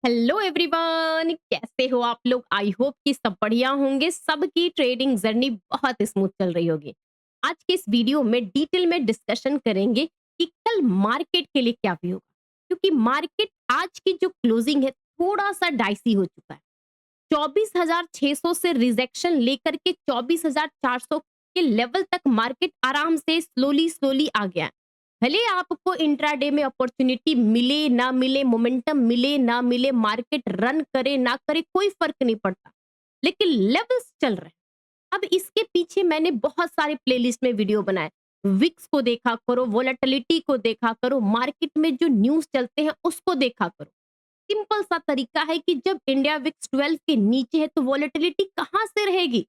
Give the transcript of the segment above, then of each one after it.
Hello everyone, कैसे हो आप लोग? आई होप कि सब बढ़िया होंगे। सबकी ट्रेडिंग जर्नी बहुत स्मूथ चल रही होगी। आज के इस वीडियो में डिटेल में डिस्कशन करेंगे कि कल मार्केट के लिए क्या व्यू होगा, क्योंकि मार्केट आज की जो क्लोजिंग है थोड़ा सा डाइसी हो चुका है। 24,600 से रिजेक्शन लेकर के 24,400 के लेवल तक मार्केट आराम से स्लोली स्लोली आ गया है। भले आपको इंट्राडे में अपॉर्चुनिटी मिले ना मिले, मोमेंटम मिले ना मिले, मार्केट रन करे ना करे, कोई फर्क नहीं पड़ता, लेकिन लेवल्स चल रहे हैं। अब इसके पीछे मैंने बहुत सारे प्लेलिस्ट में वीडियो बनाए। विक्स को देखा करो, वोलेटिलिटी को देखा करो, मार्केट में जो न्यूज चलते हैं उसको देखा करो। सिंपल सा तरीका है कि जब इंडिया विक्स 12 के नीचे है तो वॉलेटिलिटी कहां से रहेगी।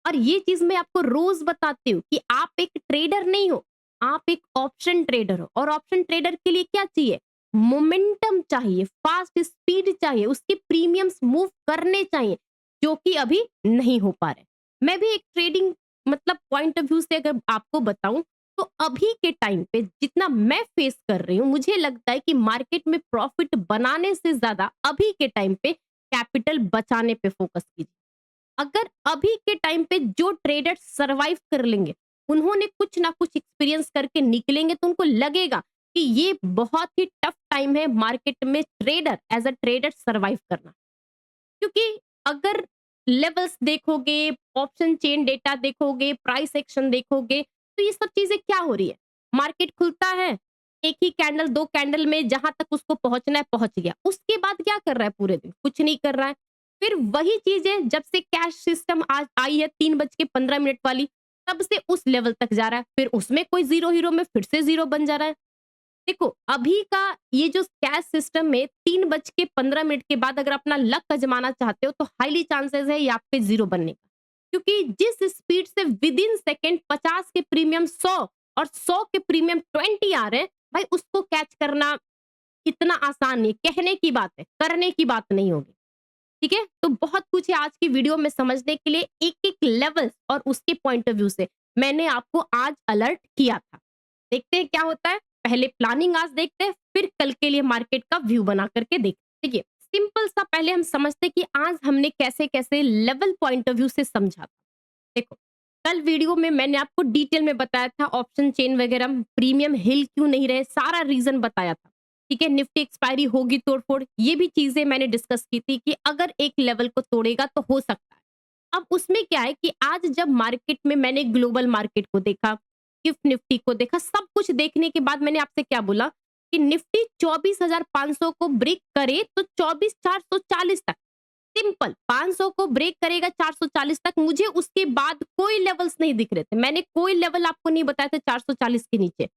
और ये चीज मैं आपको रोज बताती हूँ कि आप एक ट्रेडर नहीं हो, आप एक ऑप्शन ट्रेडर हो। और ऑप्शन ट्रेडर के लिए क्या चाहिए? मोमेंटम चाहिए, फास्ट स्पीड चाहिए, उसके प्रीमियम्स मूव करने चाहिए, जो कि अभी नहीं हो पा रहे। मैं भी एक ट्रेडिंग मतलब पॉइंट ऑफ व्यू से अगर आपको बताऊं तो अभी के टाइम पे जितना मैं फेस कर रही हूँ, मुझे लगता है कि मार्केट में प्रॉफिट बनाने से ज्यादा अभी के टाइम पे कैपिटल बचाने पे फोकस कीजिए। अगर अभी के टाइम पे जो ट्रेडर सरवाइव कर लेंगे, उन्होंने कुछ ना कुछ एक्सपीरियंस करके निकलेंगे, तो उनको लगेगा कि ये बहुत ही टफ टाइम है मार्केट में trader as a trader survive करना। क्योंकि अगर लेवल्स देखोगे, ऑप्शन चेन डेटा देखोगे, प्राइस एक्शन देखोगे, तो ये सब चीजें क्या हो रही है? मार्केट खुलता है, एक ही कैंडल दो कैंडल में जहां तक उसको पहुंचना है पहुंच गया, उसके बाद क्या कर रहा है? पूरे दिन कुछ नहीं कर रहा है। फिर वही चीज है, जब से कैश सिस्टम आज आई है 3:15 वाली, तब से उस लेवल तक जा रहा है, फिर उसमें कोई जीरो हीरो में फिर से जीरो बन जा रहा है। देखो अभी का ये जो कैश सिस्टम में 3:15 के बाद अगर अपना लक आजमाना चाहते हो तो हाईली चांसेस है ये आप पे जीरो बनने का। क्योंकि जिस स्पीड से विद इन सेकेंड 50 के प्रीमियम 100 और 100 के प्रीमियम 20 आ रहे हैं, भाई उसको कैच करना इतना आसान नहीं। कहने की बात है, करने की बात नहीं होगी। ठीक है, तो बहुत कुछ है आज की वीडियो में समझने के लिए। एक एक लेवल और उसके पॉइंट ऑफ व्यू से मैंने आपको आज अलर्ट किया था। देखते हैं क्या होता है। पहले प्लानिंग आज देखते हैं, फिर कल के लिए मार्केट का व्यू बना करके देखते हैं। देखिए सिंपल सा पहले हम समझते हैं कि आज हमने कैसे कैसे लेवल पॉइंट ऑफ व्यू से समझा था। देखो कल वीडियो में मैंने आपको डिटेल में बताया था ऑप्शन चेन वगैरह प्रीमियम हिल क्यों नहीं रहे, सारा रीजन बताया था। ठीक है, निफ्टी एक्सपायरी होगी तोड़फोड़, ये भी चीजें मैंने डिस्कस की थी कि अगर एक लेवल को तोड़ेगा तो हो सकता है। अब उसमें क्या है कि आज जब मार्केट में मैंने ग्लोबल मार्केट को देखा, गिफ्ट निफ्टी को देखा, सब कुछ देखने के बाद मैंने आपसे क्या बोला कि निफ्टी 24,500 को ब्रेक करे तो 24,440 तक। सिंपल 500 को ब्रेक करेगा 440 तक, मुझे उसके बाद कोई लेवल्स नहीं दिख रहे थे। मैंने कोई लेवल आपको नहीं बताया था 440 के नीचे।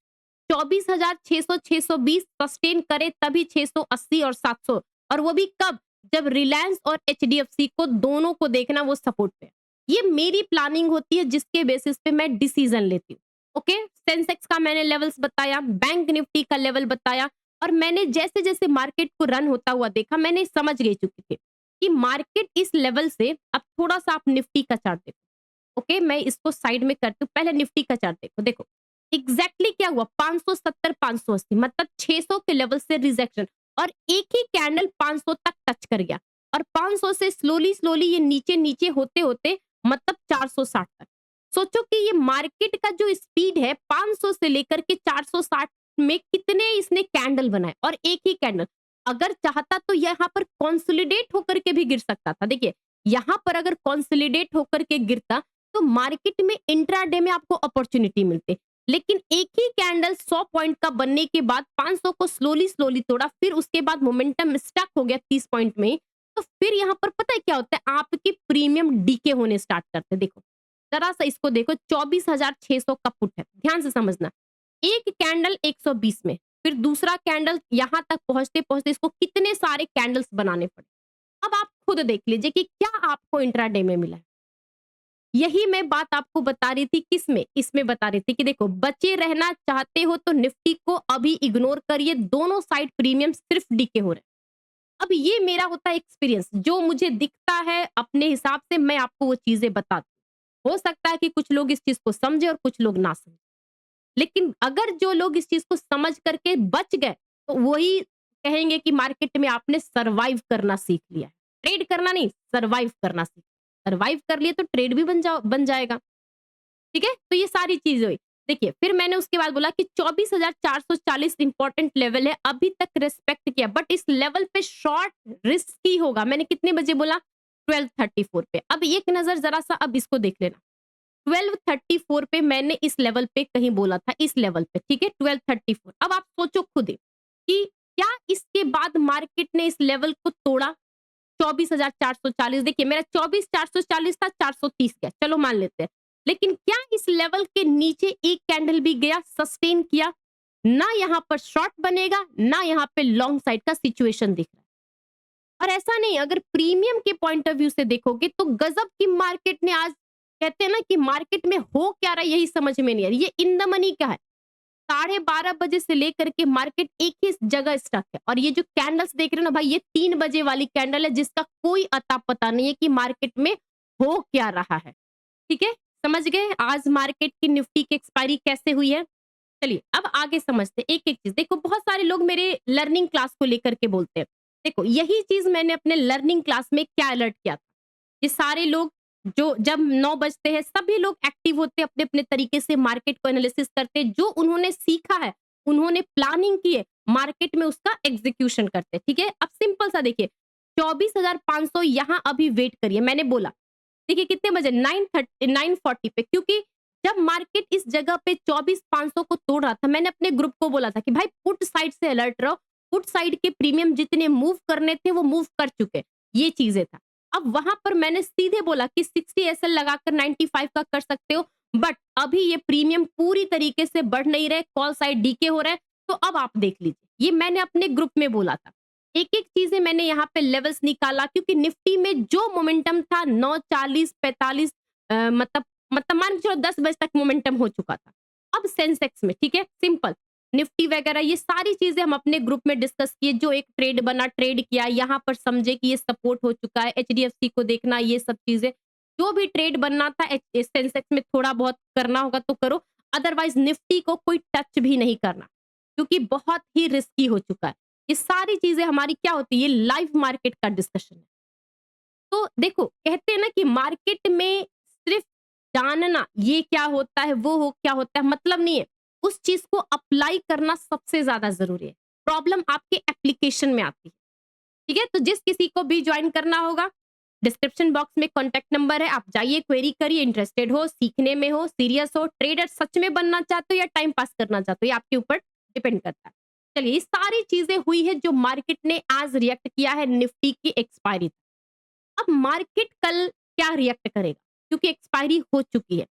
24,600 620 सस्टेन करे तभी 680 और 700, और वो भी कब? जब रिलायंस और एचडीएफसी को दोनों को देखना वो सपोर्ट पे। ये मेरी प्लानिंग होती है जिसके बेसिस पे मैं डिसीजन लेती हूँ। ओके, सेंसेक्स का मैंने लेवल्स बताया, बैंक निफ्टी का लेवल बताया, और मैंने जैसे जैसे मार्केट को रन होता हुआ देखा, मैंने समझ गई चुकी थी कि मार्केट इस लेवल से अब थोड़ा सा आप निफ्टी का चार्ट देखो। ओके, मैं इसको साइड में करती हूँ, पहले निफ्टी का चार्ट देखो। देखो एग्जैक्टली क्या हुआ, 570 580 मतलब 600 के लेवल से रिजेक्शन, और एक ही कैंडल 500 तक टच कर गया, और 500 से स्लोली स्लोली ये नीचे नीचे होते होते मतलब 460 तक। सोचो कि ये मार्केट का जो स्पीड है 500 से लेकर के 460 में कितने इसने कैंडल बनाए, और एक ही कैंडल अगर चाहता तो यहाँ पर कॉन्सोलिडेट होकर के भी गिर सकता था। देखिए यहाँ पर अगर कॉन्सोलिडेट होकर के गिरता तो मार्केट में इंट्राडे में आपको अपॉर्चुनिटी मिलती, लेकिन एक ही कैंडल 100 पॉइंट का बनने के बाद 500 को स्लोली स्लोली तोड़ा, फिर उसके बाद मोमेंटम स्टक हो गया 30 पॉइंट में। तो फिर यहाँ पर पता है क्या होता है, आपके प्रीमियम डीके होने स्टार्ट करते हैं। देखो जरा सा इसको देखो, 24,600 का पुट है, ध्यान से समझना। एक कैंडल 120 में, फिर दूसरा कैंडल यहां तक पहुंचते पहुंचते इसको कितने सारे कैंडल्स बनाने पड़े। अब आप खुद देख लीजिए कि क्या आपको इंट्राडे में मिला है। यही मैं बात आपको बता रही थी, किसमें? इसमें बता रही थी कि देखो बचे रहना चाहते हो तो निफ्टी को अभी इग्नोर करिए, दोनों साइड प्रीमियम सिर्फ डीके हो रहे हैं। अब ये मेरा होता है एक्सपीरियंस, जो मुझे दिखता है अपने हिसाब से मैं आपको वो चीजें बताती हूँ। हो सकता है कि कुछ लोग इस चीज को समझे और कुछ लोग ना समझे, लेकिन अगर जो लोग इस चीज को समझ करके बच गए तो वही कहेंगे कि मार्केट में आपने सर्वाइव करना सीख लिया है। ट्रेड करना नहीं, सर्वाइव करना सीख। सर्वाइव कर लिए तो ट्रेड भी बन जाएगा। ठीक है? तो ये सारी चीज़ें हुई। देखिए, फिर मैंने उसके बाद बोला कि 24,440 इम्पोर्टेंट लेवल है, अभी तक रिस्पेक्ट किया, बट इस लेवल पे शॉर्ट रिस्की होगा। मैंने कितने बजे बोला? 12:34 पे। अब एक नज़र ज़रा-सा अब इसको देख लेना। 12:34 पे मैंने इस लेवल पे कहीं बोला था, इस लेवल पे, ठीक है? 12:34। अब आप सोचो खुद ही कि क्या इसके बाद मार्केट ने इस लेवल को तोड़ा? 24,440, देखिए मेरा 24,440 था, 430 गया, चलो मान लेते हैं। लेकिन क्या इस लेवल के नीचे एक कैंडल भी गया, सस्टेन किया? ना यहाँ पर शॉर्ट बनेगा, ना यहाँ पे लॉन्ग साइड का सिचुएशन दिख रहा है। और ऐसा नहीं, अगर प्रीमियम के पॉइंट ऑफ व्यू से देखोगे तो गजब की मार्केट ने आज, कहते हैं ना कि मार्केट में हो क्या रहा है यही समझ में नहीं आ रही। ये इन द मनी का है। 12:30 बजे से लेकर के मार्केट एक ही जगह स्टक है, और ये जो कैंडल्स देख रहे हो ना भाई, ये 3 बजे वाली कैंडल है जिसका कोई अता पता नहीं है कि मार्केट में हो क्या रहा है। ठीक है? समझ गए आज मार्केट की निफ्टी की एक्सपायरी कैसे हुई है? चलिए अब आगे समझते हैं एक-एक चीज़। देखो, बहुत सारे लोग मेरे लर्निंग क्लास को लेकर के बोलते हैं। देखो, यही चीज़ मैंने अपने लर्निंग क्लास में क्या अलर्ट किया था। ये सारे लोग जो जब 9 बजते हैं, सभी लोग एक्टिव होते हैं, अपने-अपने तरीके से मार्केट को एनालिसिस करते हैं। जो उन्होंने सीखा है, उन्होंने प्लानिंग की है, मार्केट में उसका एग्ज़ीक्यूशन करते हैं। ठीक है? अब सिंपल सा देखिए, 24,500 यहाँ अभी वेट करिए, मैंने बोला। देखिए कितने बजे? 9:40 पे, क्योंकि जब मार्केट इस जगह पे 24,500 को तोड़ रहा था, मैंने अपने ग्रुप को बोला था कि भाई पुट साइड से अलर्ट रहो। पुट साइड के प्रीमियम जितने मूव करने थे वो मूव कर चुके। ये चीजें था। अब वहां पर मैंने सीधे बोला कि 60 एसएल लगाकर 95 का कर सकते हो, बट अभी ये प्रीमियम पूरी तरीके से बढ़ नहीं रहे, कॉल साइड डीके हो रहा है, तो अब आप देख लीजिए। ये मैंने अपने ग्रुप में बोला था। एक-एक चीज़ें मैंने यहाँ पे लेवल्स निकाला, क्योंकि निफ्टी में जो मोमेंटम था 9:40 45, मतलब मान के चलो 10 बजे तक मोमेंटम हो चुका था। अब सेंसेक्स में, ठीक है, सिंपल निफ्टी वगैरह ये सारी चीजें हम अपने ग्रुप में डिस्कस किए। जो एक ट्रेड बना, ट्रेड किया, यहाँ पर समझे कि ये सपोर्ट हो चुका है, एचडीएफसी को देखना, ये सब चीजें। जो भी ट्रेड बनना था सेंसेक्स में थोड़ा बहुत करना होगा तो करो, अदरवाइज निफ्टी को कोई टच भी नहीं करना, क्योंकि बहुत ही रिस्की हो चुका है। ये सारी चीजें हमारी क्या होती है, ये लाइव मार्केट का डिस्कशन है। तो देखो, कहते हैं ना कि मार्केट में सिर्फ जानना ये क्या होता है, वो हो क्या होता है, मतलब नहीं है। उस चीज को अप्लाई करना सबसे ज्यादा जरूरी है। प्रॉब्लम आपके एप्लीकेशन में आती है। ठीक है? तो जिस किसी को भी ज्वाइन करना होगा, डिस्क्रिप्शन बॉक्स में कॉन्टैक्ट नंबर है, आप जाइए, क्वेरी करिए। इंटरेस्टेड हो, सीखने में हो, सीरियस हो, ट्रेडर सच में बनना चाहते हो या टाइम पास करना चाहते हो, ये आपके ऊपर डिपेंड करता है। चलिए, ये सारी चीजें हुई है जो मार्केट ने आज रिएक्ट किया है निफ्टी की एक्सपायरी। अब मार्केट कल क्या रिएक्ट करेगा, क्योंकि एक्सपायरी हो चुकी है।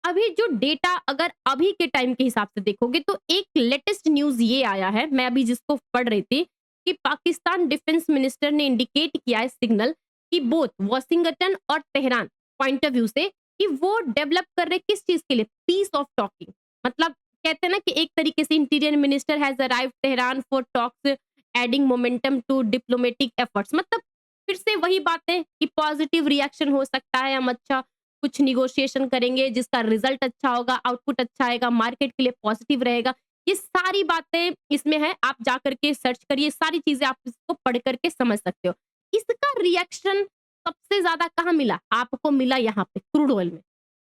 अभी जो डेटा अगर अभी के टाइम के हिसाब से देखोगे तो एक लेटेस्ट न्यूज ये आया है, मैं अभी जिसको पढ़ रही थी, कि पाकिस्तान डिफेंस मिनिस्टर ने इंडिकेट किया है सिग्नल कि बोथ वॉशिंगटन और तेहरान पॉइंट ऑफ व्यू से कि वो डेवलप कर रहे किस चीज के लिए, पीस ऑफ टॉकिंग। मतलब कहते हैं ना कि एक तरीके से interior minister has arrived Tehran for talks adding momentum to diplomatic efforts. मतलब फिर से वही बातें कि पॉजिटिव रिएक्शन हो सकता है, हम अच्छा कुछ निगोशिएशन करेंगे जिसका रिजल्ट अच्छा होगा, आउटपुट अच्छा आएगा, मार्केट के लिए पॉजिटिव रहेगा। ये सारी बातें इसमें है, आप जा करके सर्च करिए, सारी चीजें आप इसको पढ़ करके समझ सकते हो। इसका रिएक्शन सबसे ज्यादा कहाँ मिला? आपको मिला यहाँ पे क्रूड ऑयल में,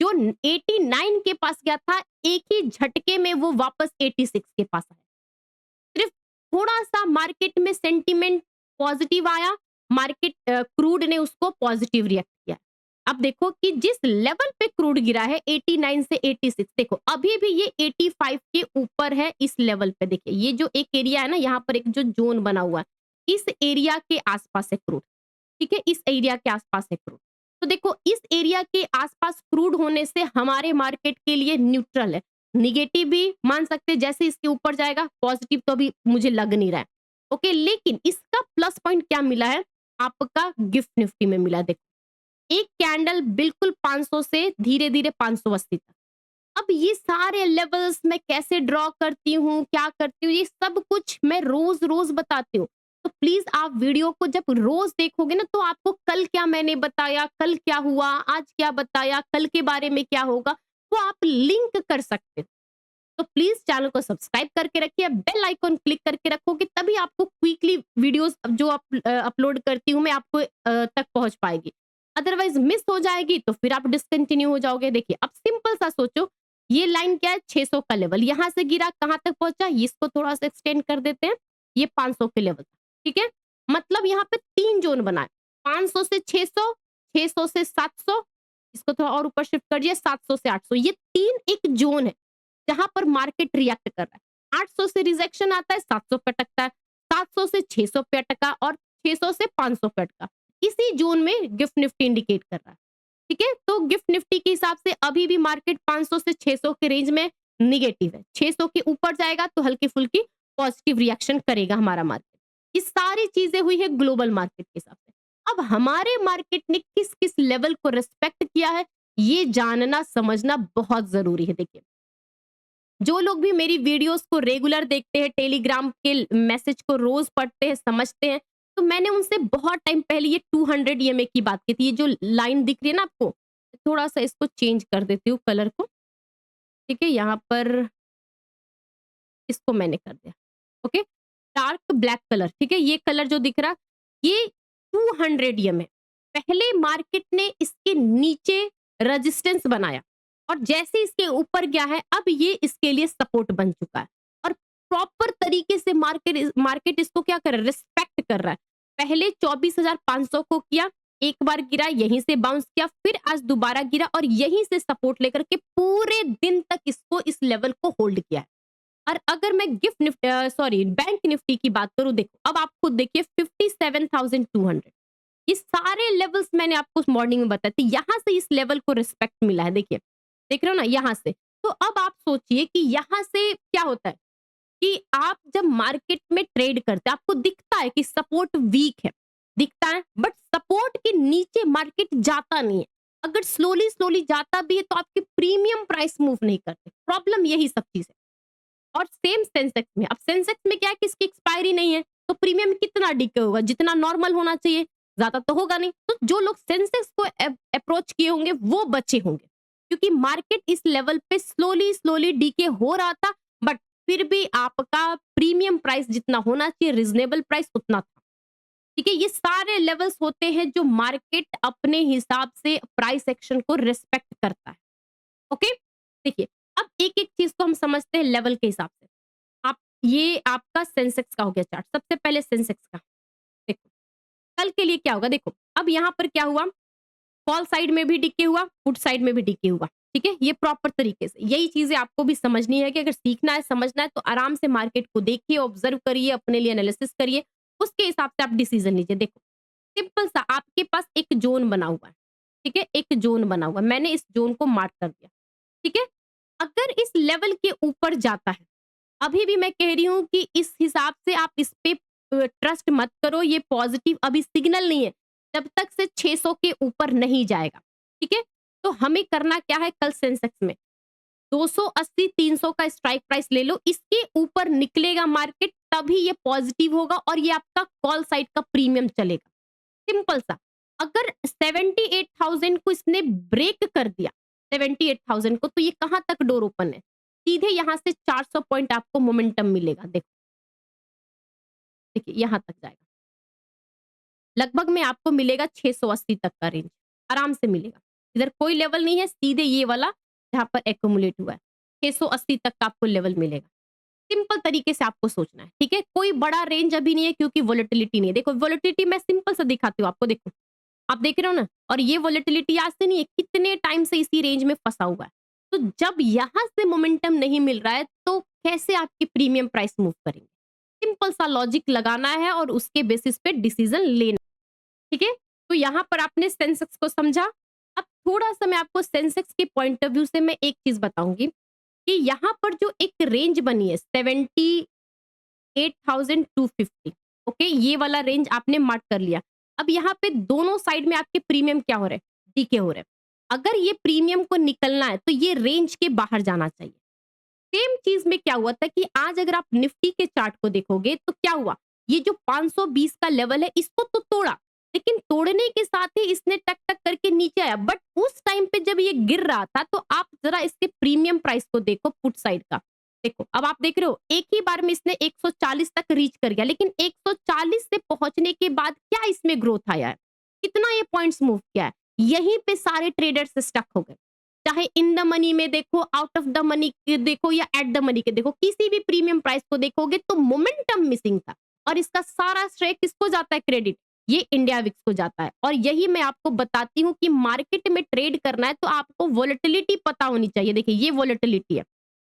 जो 89 के पास गया था, एक ही झटके में वो वापस 86 के पास आया। सिर्फ थोड़ा-सा मार्केट में सेंटीमेंट पॉजिटिव आया, मार्केट क्रूड ने उसको पॉजिटिव रिएक्ट किया। अब देखो कि जिस लेवल पे क्रूड गिरा है 89 से 86, देखो अभी भी ये 85 के ऊपर है इस लेवल पे। देखिए ये जो एक एरिया है ना, यहाँ पर एक जो जोन बना हुआ है, इस एरिया के आसपास है क्रूड। ठीक है? इस एरिया के आसपास है क्रूड। तो देखो इस एरिया के आसपास क्रूड होने से हमारे मार्केट के लिए न्यूट्रल है। नेगेटिव भी मान सकते हैं, जैसे इसके ऊपर जाएगा, पॉजिटिव तो अभी मुझे लग नहीं रहा है। ओके, लेकिन इसका प्लस पॉइंट क्या मिला है? आपका गिफ्ट निफ्टी में मिला। देखो एक कैंडल बिल्कुल 500 से धीरे-धीरे 580 तक। अब ये सारे लेवल्स मैं कैसे ड्रॉ करती हूँ, क्या करती हूँ, ये सब कुछ मैं रोज-रोज बताती हूँ। तो प्लीज आप वीडियो को जब रोज देखोगे ना, तो आपको कल क्या मैंने बताया, कल क्या हुआ, आज क्या बताया, कल के बारे में क्या होगा, वो आप लिंक कर सकते हो। तो प्लीज चैनल को सब्सक्राइब करके रखिए, बेल आइकॉन क्लिक करके रखोगे तभी आपको क्विकली वीडियोस जो अपलोड करती हूँ मैं आपको तक पहुंच पाएगी। अदरवाइज मिस हो जाएगी तो फिर आप डिसकंटिन्यू हो जाओगे। देखिए अब सिंपल सा सोचो, ये लाइन क्या है, 600 का लेवल, यहां से गिरा कहां तक पहुंचा, इसको थोड़ा सा एक्सटेंड कर देते हैं, ये 500 के लेवल था। ठीक है, मतलब यहाँ पे 3 जोन बनाए, 500 से 600, 600 से 700, इसको थोड़ा और ऊपर शिफ्ट करिए 700 से 800, ये 3 एक जोन है जहां पर मार्केट रिएक्ट कर रहा है। 800 से रिजेक्शन आता है, 700 पे अटकता है, 700 से 600 पे अटका और 600 से 500 पे अटका। इसी जोन में गिफ्ट निफ्टी इंडिकेट कर रहा है। ठीक है, तो गिफ्ट निफ्टी के हिसाब से अभी भी मार्केट 500 से 600 के रेंज में निगेटिव है। 600 के ऊपर जाएगा तो हल्की फुल्की पॉजिटिव रिएक्शन करेगा हमारा मार्केट। ये सारी चीजें हुई है ग्लोबल मार्केट के हिसाब से। अब हमारे मार्केट ने किस किस लेवल को रिस्पेक्ट किया है, ये जानना समझना बहुत जरूरी है। देखिए जो लोग भी मेरी वीडियोस को रेगुलर देखते हैं, टेलीग्राम के मैसेज को रोज पढ़ते हैं, समझते हैं, तो मैंने उनसे बहुत टाइम पहले ये 200 ईएमए की बात की थी। ये जो लाइन दिख रही है ना आपको, थोड़ा सा इसको चेंज कर देती हूँ कलर को। ठीक है, यहाँ पर इसको मैंने कर दिया, ओके, डार्क ब्लैक कलर। ठीक है, ये कलर जो दिख रहा, ये 200 ईएमए। पहले मार्केट ने इसके नीचे रेजिस्टेंस बनाया और जैसे इसके ऊपर गया है, अब ये इसके लिए सपोर्ट बन चुका है और प्रॉपर तरीके से मार्केट मार्केट इसको क्या कर रहा है, रिस्पेक्ट कर रहा है। पहले 24,500 को किया, एक बार गिरा, यहीं से बाउंस किया, फिर आज दोबारा गिरा और यहीं से सपोर्ट लेकर के पूरे दिन तक इसको इस लेवल को होल्ड किया है। और अगर मैं gift Nifty sorry bank Nifty की बात करूं, देखो अब आप खुद देखिए 57,200, ये सारे लेवल्स मैंने आपको मॉर्निंग में बताए थे, यहां से इस लेवल को रिस्पेक्ट मिला है। देखिए देख रहे हो ना यहां से। तो अब आप सोचिए कि यहां से क्या होता है कि आप जब मार्केट में ट्रेड करते हैं आपको दिखता है कि सपोर्ट वीक है, दिखता है, बट सपोर्ट के नीचे मार्केट जाता नहीं है। अगर स्लोली स्लोली जाता भी है तो आपकी प्रीमियम प्राइस मूव नहीं करते। प्रॉब्लम यही सब चीज है। और सेम सेंसेक्स में, अब सेंसेक्स में क्या है कि इसकी एक्सपायरी नहीं है, तो प्रीमियम कितना डिके होगा, जितना नॉर्मल होना चाहिए, ज्यादा तो होगा नहीं। तो जो लोग सेंसेक्स को अप्रोच किए होंगे वो बचे होंगे, क्योंकि मार्केट इस लेवल पे स्लोली स्लोली डीके हो रहा था, बट फिर भी आपका प्रीमियम प्राइस जितना होना चाहिए, रिजनेबल प्राइस उतना था। ठीक है, ये सारे लेवल्स होते हैं जो मार्केट अपने हिसाब से प्राइस एक्शन को रिस्पेक्ट करता है। ओके, देखिए अब एक एक चीज को हम समझते हैं लेवल के हिसाब से। आप ये आपका सेंसेक्स का हो गया चार्ट। सबसे पहले सेंसेक्स का देखो, कल के लिए क्या होगा। देखो अब यहाँ पर क्या हुआ, कॉल साइड में भी डिके हुआ, पुट साइड में भी डिके हुआ। ठीक है, ये प्रॉपर तरीके से, यही चीजें आपको भी समझनी है कि अगर सीखना है, समझना है, तो आराम से मार्केट को देखिए, ऑब्जर्व करिए, अपने लिए एनालिसिस करिए, उसके हिसाब से आप डिसीजन लीजिए। देखो सिंपल सा, आपके पास एक जोन बना हुआ है। ठीक है, एक जोन बना हुआ है, मैंने इस जोन को मार्क कर दिया। ठीक है, अगर इस लेवल के ऊपर जाता है, अभी भी मैं कह रही हूं कि इस हिसाब से आप इस पे ट्रस्ट मत करो, ये पॉजिटिव अभी सिग्नल नहीं है जब तक से 600 के ऊपर नहीं जाएगा। ठीक है, तो हमें करना क्या है, कल सेंसेक्स में 280 300 का स्ट्राइक प्राइस ले लो, इसके ऊपर निकलेगा मार्केट तभी ये पॉजिटिव होगा और ये आपका कॉल साइड का प्रीमियम चलेगा। सिंपल सा, अगर 78,000 को इसने ब्रेक कर दिया, 78,000 को, तो ये कहां तक डोर ओपन है, सीधे यहां से 400 पॉइंट आपको मोमेंटम मिलेगा। देखो देखिए यहां तक जाएगा, लगभग में आपको मिलेगा 680 तक का रेंज, आराम से मिलेगा। इधर कोई लेवल नहीं है, सीधे ये वाला जहां पर एक्यूमुलेट हुआ है, 680 तक का आपको लेवल मिलेगा। सिंपल तरीके से आपको सोचना है। ठीक है, कोई बड़ा रेंज अभी नहीं है क्योंकि वोलेटिलिटी नहीं है। देखो वोलेटिलिटी मैं सिंपल से दिखाती हूँ आपको, देखो आप देख रहे हो ना, और ये वोलेटिलिटी आज से नहीं है, कितने टाइम से इसी रेंज में फंसा हुआ है। तो जब यहां से मोमेंटम नहीं मिल रहा है तो कैसे आपकी प्रीमियम प्राइस मूव करेंगे। सिंपल सा लॉजिक लगाना है और उसके बेसिस पे डिसीजन लेना। ठीक है, तो यहाँ पर आपने सेंसेक्स को समझा। अब थोड़ा सा मैं आपको सेंसेक्स के पॉइंट ऑफ व्यू से मैं एक चीज बताऊंगी कि यहाँ पर जो एक रेंज बनी है 78,250, ओके, ये वाला रेंज आपने मार्क कर लिया। अब यहाँ पे दोनों साइड में आपके प्रीमियम क्या हो रहे हैं, डीके हो रहे हैं। अगर ये प्रीमियम को निकलना है तो ये रेंज के बाहर जाना चाहिए। सेम चीज में क्या हुआ था कि आज अगर आप निफ्टी के चार्ट को देखोगे तो क्या हुआ, ये जो 520 का लेवल है इसको तो तोड़ा, लेकिन तोड़ने के साथ ही इसने टक टक करके नीचे आया। बट उस टाइम पे जब ये गिर रहा था तो आप जरा इसके प्रीमियम प्राइस को देखो पुट साइड का, देखो, अब आप देख रहे हो एक ही बार में इसने 140 तक रीच कर गया, लेकिन 140 से पहुंचने के बाद क्या इसमें ग्रोथ आया है? कितना ये पॉइंट्स मूव किया है? यहीं पे सारे ट्रेडर्स स्टक हो गए। चाहे इन द मनी में देखो, आउट ऑफ द मनी के देखो या एट द मनी के देखो, किसी भी प्रीमियम प्राइस को देखोगे तो मोमेंटम मिसिंग था और इसका सारा श्रेय किसको जाता है? क्रेडिट, ये इंडिया विक्स को जाता है। और यही मैं आपको बताती हूँ कि मार्केट में ट्रेड करना है तो आपको वोलेटिलिटी पता होनी चाहिए। देखिए ये वोलेटिलिटी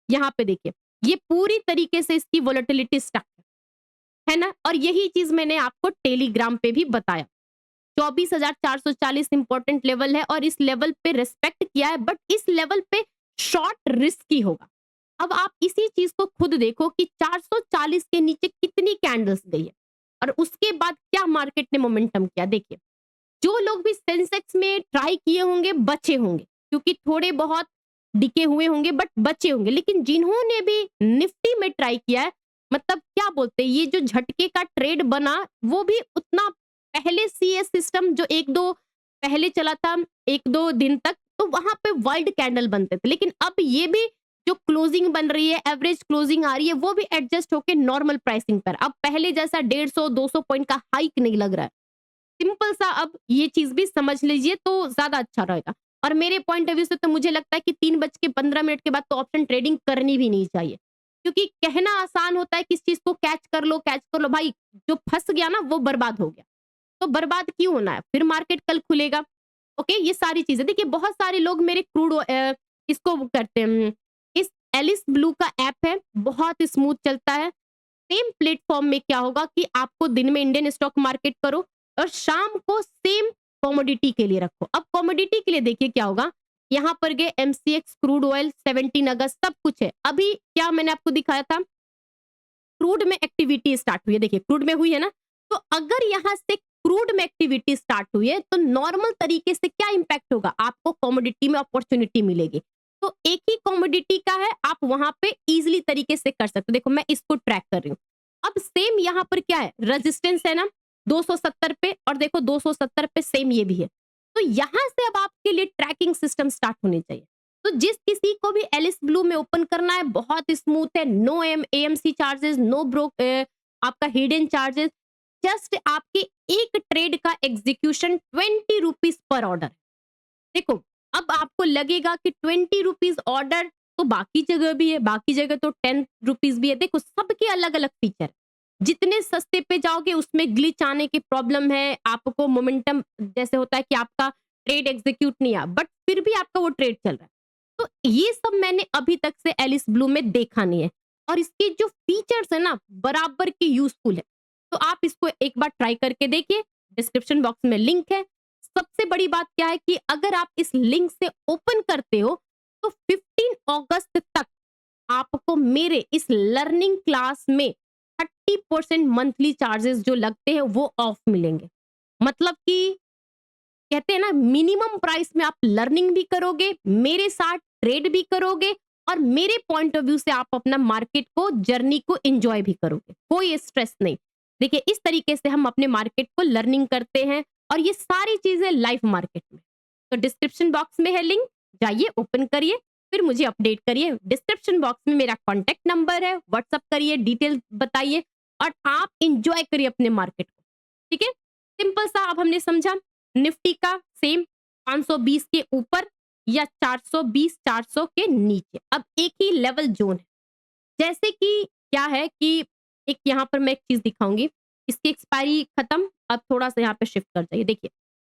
यहाँ पे देखिए, ये पूरी तरीके से इसकी वोलेटिलिटी स्टक है ना? और यही चीज मैंने आपको टेलीग्राम पे भी बताया। 24,440 इंपॉर्टेंट लेवल है और इस लेवल पे रिस्पेक्ट किया है, बट इस लेवल पे शॉर्ट रिस्की होगा। अब आप इसी चीज को खुद देखो कि 440 के नीचे कितनी कैंडल्स गई है और उसके बाद क्या मार्केट ने मोमेंटम किया। देखिए, जो लोग भी सेंसेक्स में ट्राई किए होंगे बचे होंगे, क्योंकि थोड़े बहुत डिके हुए होंगे बट बचे होंगे, लेकिन जिन्होंने भी निफ्टी में ट्राई किया है, मतलब क्या बोलते हैं, ये जो झटके का ट्रेड बना वो भी उतना, पहले सीएस सिस्टम जो एक दो पहले चला था, एक दो दिन तक, तो वहां पे वाइल्ड कैंडल बनते थे, लेकिन अब ये भी जो क्लोजिंग बन रही है, एवरेज क्लोजिंग आ रही है, वो भी एडजस्ट होके नॉर्मल प्राइसिंग पर, अब पहले जैसा 150-200 पॉइंट का हाइक नहीं लग रहा है। सिंपल सा अब ये चीज भी समझ लीजिए तो ज्यादा अच्छा रहेगा। और मेरे पॉइंट ऑफ व्यू से तो मुझे लगता है कि 3:15 के बाद तो ऑप्शन ट्रेडिंग करनी भी नहीं चाहिए, क्योंकि कहना आसान होता है कि इस चीज को कैच कर लो भाई, जो फंस गया ना वो बर्बाद हो गया। तो बर्बाद क्यों होना है? फिर मार्केट कल खुलेगा। ओके, ये सारी चीजें देखिए, बहुत सारे लोग मेरे इसको करते हैं, इस एलिस ब्लू का ऐप है, बहुत स्मूथ चलता है। सेम प्लेटफॉर्म में क्या होगा कि आपको दिन में इंडियन स्टॉक मार्केट करो और शाम को सेम कमोडिटी के लिए रखो। अब कमोडिटी के लिए देखिए क्या होगा, यहाँ पर गए एमसीएक्स, क्रूड ऑयल, 17 अगस्त, सब कुछ है। अभी क्या मैंने आपको दिखाया था, क्रूड में एक्टिविटी स्टार्ट हुई है, देखिए क्रूड में हुई है ना, तो अगर यहाँ से क्रूड में एक्टिविटी स्टार्ट हुई है तो नॉर्मल तरीके से क्या इंपैक्ट होगा, आपको कमोडिटी में अपॉर्चुनिटी मिलेगी। तो एक ही कमोडिटी का है, आप वहां पे इजीली तरीके से कर सकते हो। देखो मैं इसको ट्रैक कर रही हूँ। अब सेम यहाँ पर क्या है, रेजिस्टेंस है ना 270 पे, और देखो 270 पे सेम ये भी है। तो यहां से अब आपके लिए ट्रैकिंग सिस्टम स्टार्ट होने चाहिए। तो जिस किसी को भी एलिस ब्लू में ओपन करना है, बहुत स्मूथ है, नो एएमसी चार्जेस, नो ब्रोक आपका हिडन चार्जेस, जस्ट आपके एक ट्रेड का एग्जीक्यूशन 20 रुपीज पर ऑर्डर। देखो, अब आपको लगेगा कि 20 रुपीज ऑर्डर तो बाकी जगह भी है, बाकी जगह तो 10 रुपीज भी है। देखो सबके अलग अलग फीचर, जितने सस्ते पे जाओगे उसमें ग्लिच आने की प्रॉब्लम है, आपको मोमेंटम जैसे होता है कि आपका ट्रेड एग्जीक्यूट नहीं आ, बट फिर भी आपका वो ट्रेड चल रहा है। तो ये सब मैंने अभी तक से एलिस ब्लू में देखा नहीं है, और इसके जो फीचर्स है ना बराबर की यूजफुल है। तो आप इसको एक बार ट्राई करके देखिए, डिस्क्रिप्शन बॉक्स में लिंक है। सबसे बड़ी बात क्या है कि अगर आप इस लिंक से ओपन करते हो तो 15 अगस्त तक आपको मेरे इस लर्निंग क्लास में 30% मंथली चार्जेस जो लगते हैं वो ऑफ मिलेंगे। मतलब कि कहते हैं ना, मिनिमम प्राइस में आप लर्निंग भी करोगे, मेरे साथ ट्रेड भी करोगे, और मेरे पॉइंट ऑफ व्यू से आप अपना मार्केट को, जर्नी को एंजॉय भी करोगे, कोई स्ट्रेस नहीं। देखिए इस तरीके से हम अपने मार्केट को लर्निंग करते हैं, और ये सारी चीजें लाइव मार्केट में। तो डिस्क्रिप्शन बॉक्स में है लिंक, जाइए ओपन करिए, फिर मुझे अपडेट करिए। डिस्क्रिप्शन बॉक्स में मेरा कॉन्टेक्ट नंबर है, व्हाट्सअप करिए, डिटेल बताइए, और आप इंजॉय करिए अपने मार्केट को। ठीक है, सिंपल सा अब हमने समझा। निफ्टी का सेम 520 के ऊपर या 420 400 के नीचे, अब एक ही लेवल जोन है। जैसे कि क्या है कि एक यहाँ पर मैं एक चीज दिखाऊंगी, इसकी एक्सपायरी खत्म, अब थोड़ा सा यहाँ पे शिफ्ट कर जाइए। देखिए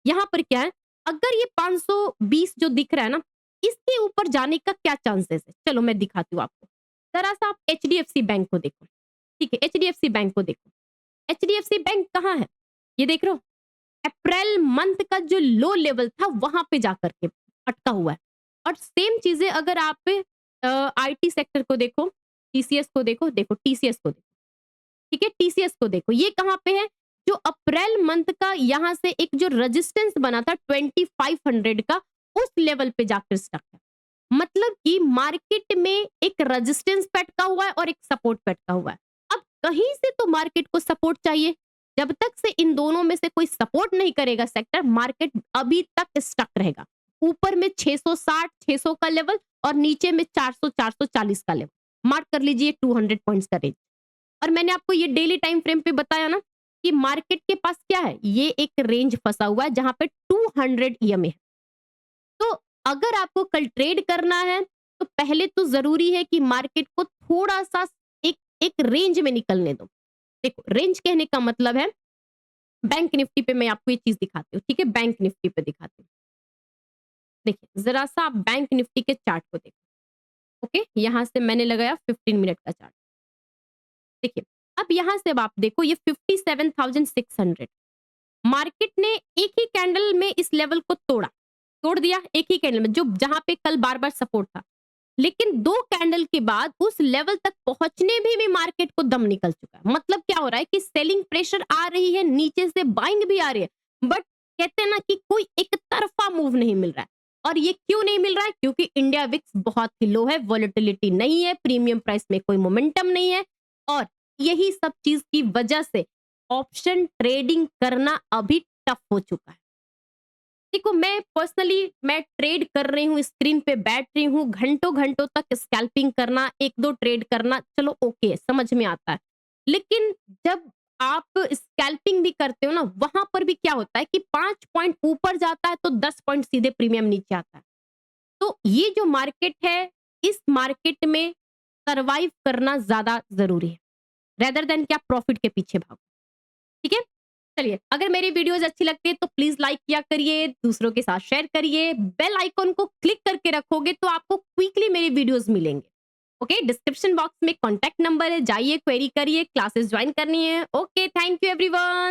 यहाँ पर क्या है, अगर ये 520 जो दिख रहा है ना, इसके ऊपर जाने का क्या चांसेस है, चलो मैं दिखाती हूँ आपको। जरा सा आप एचडीएफसी बैंक को देखो। ठीक है, एचडीएफसी बैंक को देखो। एचडीएफसी बैंक कहाँ है, ये देख रहे हो, अप्रैल मंथ का जो लो लेवल था वहां पे जाकर के अटका हुआ है। और सेम चीजें अगर आप आईटी सेक्टर को देखो, टीसीएस को देखो, देखो टीसीएस को देखो, ठीक है, टीसीएस को देखो, ये कहाँ पे है, जो अप्रैल मंथ का यहाँ से एक जो रेजिस्टेंस बना था 2500 का, उस लेवल पे जाकर स्टक है। मतलब कि मार्केट में एक रेजिस्टेंस पे अटका हुआ है और एक सपोर्ट पे अटका हुआ है। अब कहीं से तो मार्केट को सपोर्ट चाहिए, जब तक से इन दोनों में से कोई सपोर्ट नहीं करेगा सेक्टर, मार्केट अभी तक स्टक रहेगा। ऊपर में 660 600 का लेवल और नीचे में 400 440 का लेवल, मार्क कर लीजिए 200 पॉइंट्स का रेंज। और मैंने आपको ये डेली टाइम फ्रेम पे बताया ना कि मार्केट के पास क्या है, ये एक रेंज फंसा हुआ है जहां पे 200 ईएमए है। तो अगर आपको कल ट्रेड करना है तो पहले तो जरूरी है कि मार्केट को थोड़ा सा एक एक रेंज में निकलने दो। देखो, रेंज कहने का मतलब है, बैंक निफ्टी पे मैं आपको ये चीज दिखाती हूँ, ठीक है? बैंक निफ्टी पे दिखाती हूँ। देखिए, जरा सा आप बैंक निफ्टी के चार्ट को देखो। ओके, यहां से मैंने लगाया 15 मिनट का चार्ट। देखिए, अब यहां से अब आप देखो, ये 57,600, मार्केट ने एक ही कैंडल में इस लेवल को तोड़ दिया, एक ही कैंडल में, जो जहां पे कल बार बार सपोर्ट था। लेकिन दो कैंडल के बाद उस लेवल तक पहुंचने भी मार्केट को दम निकल चुका है। मतलब क्या हो रहा है कि सेलिंग प्रेशर आ रही है, नीचे से बाइंग भी आ रही है, बट कहते हैं ना कि कोई एक तरफा मूव नहीं मिल रहा है। और ये क्यों नहीं मिल रहा है? क्योंकि इंडिया विक्स बहुत ही लो है, वॉलेटिलिटी नहीं है, प्रीमियम प्राइस में कोई मोमेंटम नहीं है, और यही सब चीज की वजह से ऑप्शन ट्रेडिंग करना अभी टफ हो चुका है। देखो, मैं पर्सनली मैं ट्रेड कर रही हूँ, स्क्रीन पे बैठ रही हूँ, घंटों घंटों तक स्कैल्पिंग करना, एक दो ट्रेड करना, चलो ओके, समझ में आता है। लेकिन जब आप स्कैल्पिंग भी करते हो ना, वहां पर भी क्या होता है कि 5 पॉइंट ऊपर जाता है तो 10 पॉइंट सीधे प्रीमियम नीचे आता है। तो ये जो मार्केट है, इस मार्केट में सरवाइव करना ज्यादा जरूरी है, रेदर देन कि आप प्रॉफिट के पीछे भागो। ठीक है? चलिए, अगर मेरी वीडियोस अच्छी लगती है तो प्लीज लाइक किया करिए, दूसरों के साथ शेयर करिए, बेल आइकॉन को क्लिक करके रखोगे तो आपको क्विकली मेरी वीडियोस मिलेंगे। ओके, डिस्क्रिप्शन बॉक्स में कॉन्टैक्ट नंबर है, जाइए, क्वेरी करिए, क्लासेस ज्वाइन करनी है। Okay, thank you everyone.